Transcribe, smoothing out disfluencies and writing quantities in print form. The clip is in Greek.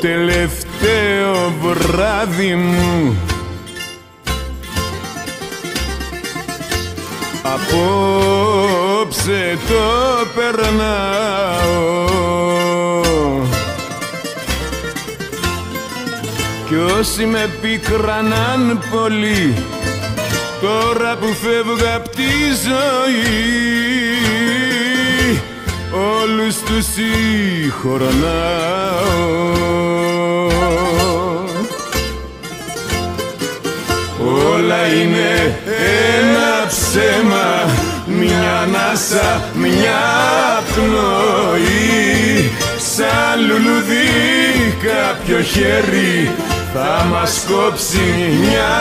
τελευταίο βράδυ μου. Απόψε το περνάω κι όσοι με πικρανάν πολύ, τώρα που φεύγω απ' τη ζωή, όλους τους συγχωρνάω. Όλα είναι ένα ψέμα, μια ανάσα, μια πνοή. Σαν λουλουδί κάποιο χέρι θα μας κόψει μια